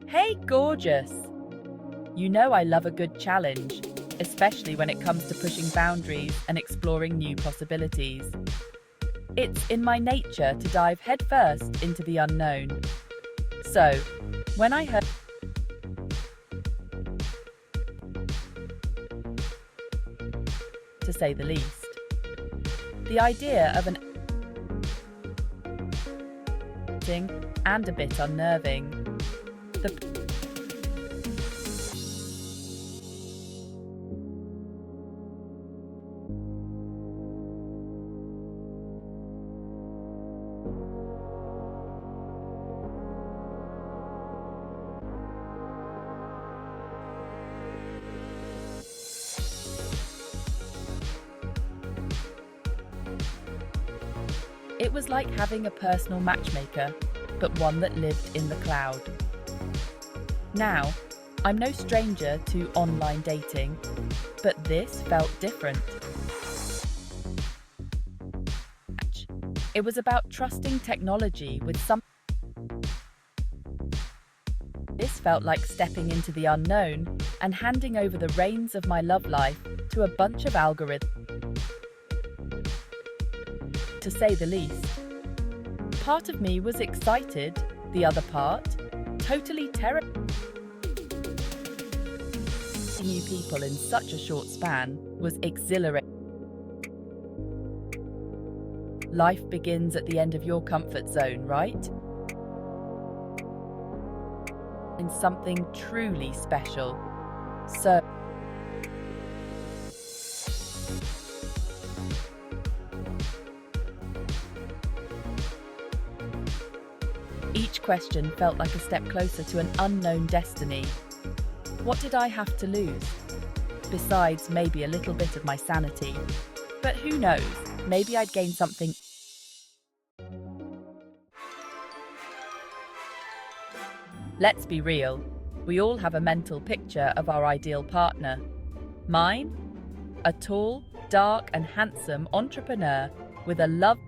Hey, gorgeous! You know I love a good challenge, especially when it comes to pushing boundaries and exploring new possibilities. It's in my nature to dive headfirst into the unknown. So, when I heard, to say the least, the idea of an acting and a bit unnerving, the it was like having a personal matchmaker, but one that lived in the cloud. Now, I'm no stranger to online dating, but this felt different. It was about trusting technology with some. This felt like stepping into the unknown and handing over the reins of my love life to a bunch of algorithms. To say the least. Part of me was excited, the other part, totally terrified. New people in such a short span was exhilarating. Life begins at the end of your comfort zone, right? In something truly special. So, each question felt like a step closer to an unknown destiny. What did I have to lose? Besides maybe a little bit of my sanity. But who knows, maybe I'd gain something. Let's be real, we all have a mental picture of our ideal partner. Mine? A tall, dark and handsome entrepreneur with a love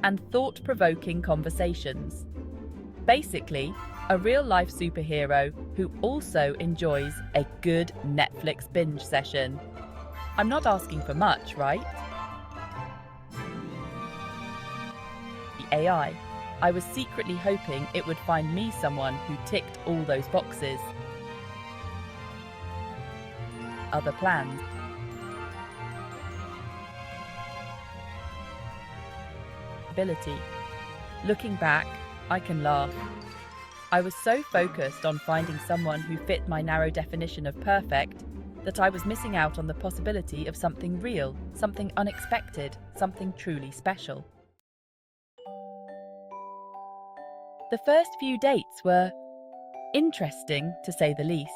and thought-provoking conversations. Basically, a real-life superhero who also enjoys a good Netflix binge session. I'm not asking for much, right? The AI. I was secretly hoping it would find me someone who ticked all those boxes. Other plans. Looking back, I can laugh. I was so focused on finding someone who fit my narrow definition of perfect that I was missing out on the possibility of something real, something unexpected, something truly special. The first few dates were interesting, to say the least.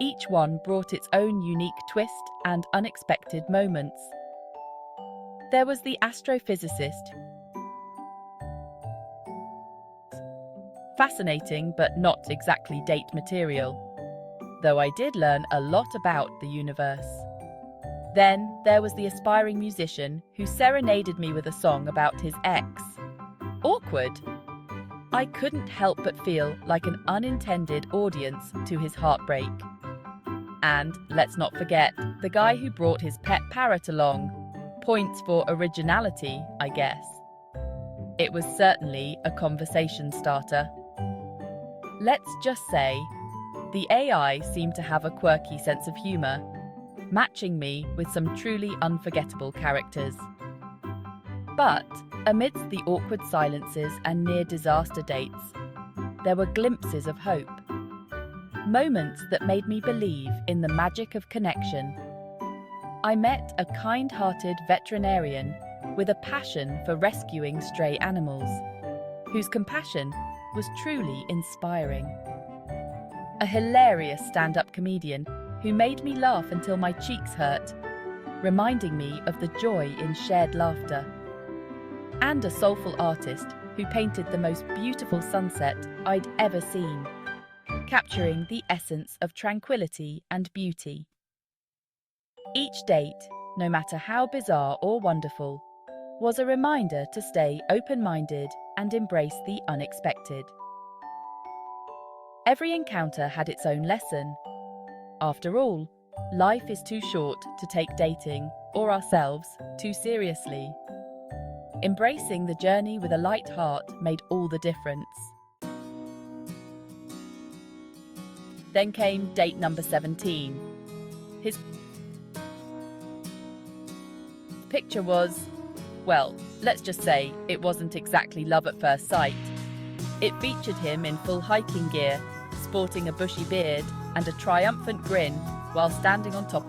Each one brought its own unique twist and unexpected moments. There was the astrophysicist. Fascinating, but not exactly date material, though I did learn a lot about the universe. Then there was the aspiring musician who serenaded me with a song about his ex. Awkward. I couldn't help but feel like an unintended audience to his heartbreak. And let's not forget the guy who brought his pet parrot along. Points for originality, I guess. It was certainly a conversation starter. Let's just say, the AI seemed to have a quirky sense of humor, matching me with some truly unforgettable characters. But amidst the awkward silences and near-disaster dates, there were glimpses of hope. Moments that made me believe in the magic of connection. I met a kind-hearted veterinarian with a passion for rescuing stray animals, whose compassion was truly inspiring. A hilarious stand-up comedian who made me laugh until my cheeks hurt, reminding me of the joy in shared laughter. And a soulful artist who painted the most beautiful sunset I'd ever seen, capturing the essence of tranquility and beauty. Each date, no matter how bizarre or wonderful, was a reminder to stay open-minded and embrace the unexpected. Every encounter had its own lesson. After all, life is too short to take dating or ourselves too seriously. Embracing the journey with a light heart made all the difference. Then came date number 17. His picture was, well, let's just say it wasn't exactly love at first sight. It featured him in full hiking gear, sporting a bushy beard and a triumphant grin while standing on top.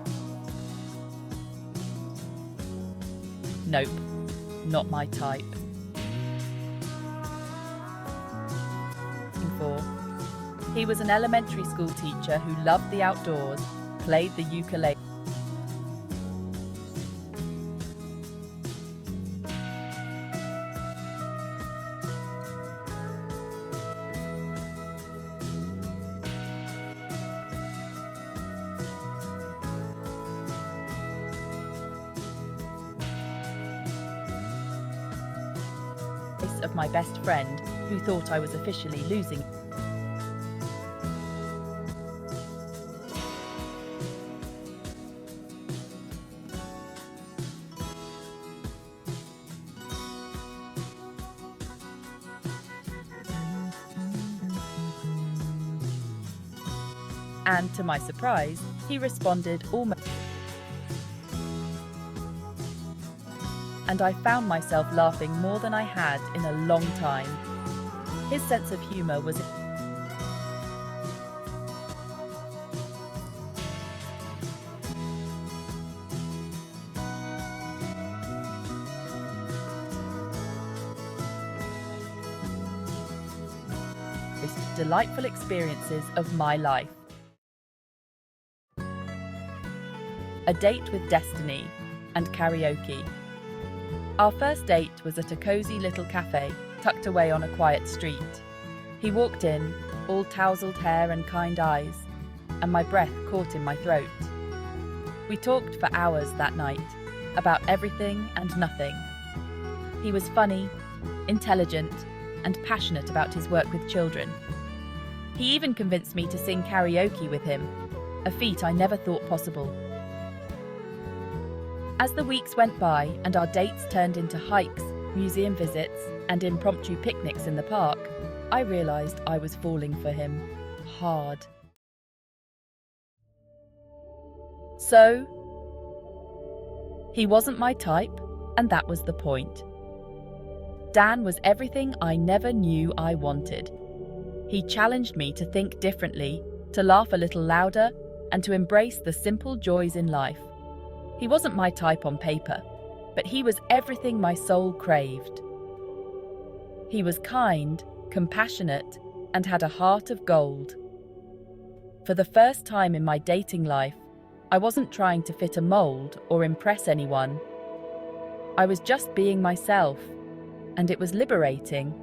Nope, not my type. He was an elementary school teacher who loved the outdoors, played the ukulele. Of my best friend, who thought I was officially losing. And to my surprise, he responded almost. And I found myself laughing more than I had in a long time. His sense of humor was delightful experiences of my life. A date with destiny and karaoke. Our first date was at a cozy little cafe tucked away on a quiet street. He walked in, all tousled hair and kind eyes, and my breath caught in my throat. We talked for hours that night, about everything and nothing. He was funny, intelligent, and passionate about his work with children. He even convinced me to sing karaoke with him, a feat I never thought possible. As the weeks went by and our dates turned into hikes, museum visits, and impromptu picnics in the park, I realized I was falling for him hard. So, he wasn't my type, and that was the point. Dan was everything I never knew I wanted. He challenged me to think differently, to laugh a little louder, and to embrace the simple joys in life. He wasn't my type on paper, but he was everything my soul craved. He was kind, compassionate, and had a heart of gold. For the first time in my dating life, I wasn't trying to fit a mold or impress anyone. I was just being myself, and it was liberating.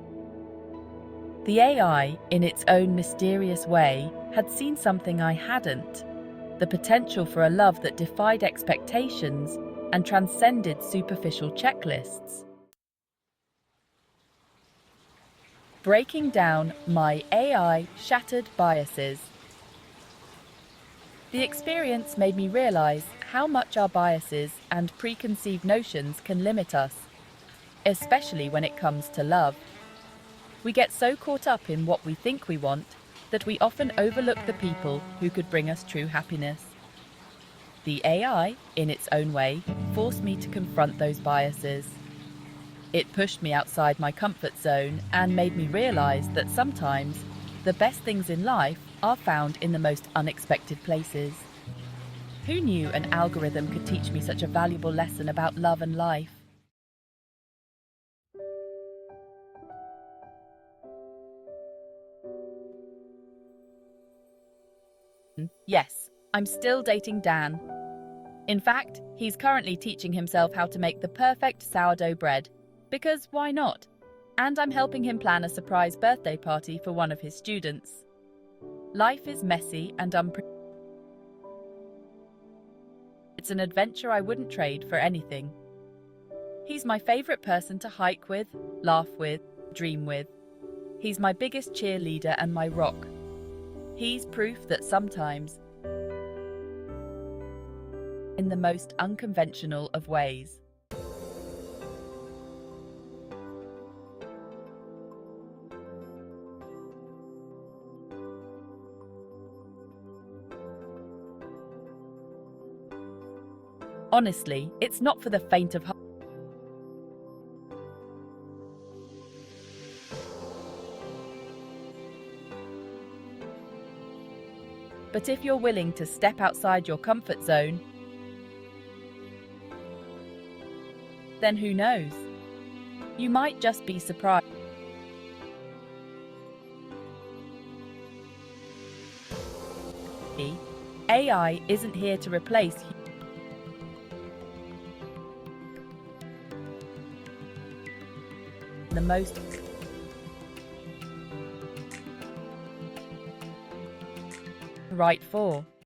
The AI, in its own mysterious way, had seen something I hadn't. The potential for a love that defied expectations and transcended superficial checklists. Breaking down my AI-shattered biases. The experience made me realize how much our biases and preconceived notions can limit us, especially when it comes to love. We get so caught up in what we think we want that we often overlook the people who could bring us true happiness. The AI, in its own way, forced me to confront those biases. It pushed me outside my comfort zone and made me realize that sometimes the best things in life are found in the most unexpected places. Who knew an algorithm could teach me such a valuable lesson about love and life? Yes, I'm still dating Dan. In fact, he's currently teaching himself how to make the perfect sourdough bread, because why not? And I'm helping him plan a surprise birthday party for one of his students. Life is messy and unpredictable. It's an adventure I wouldn't trade for anything. He's my favorite person to hike with, laugh with, dream with. He's my biggest cheerleader and my rock. He's proof that sometimes, in the most unconventional of ways, honestly, it's not for the faint of heart. But if you're willing to step outside your comfort zone, then who knows? You might just be surprised. AI isn't here to replace the most right for.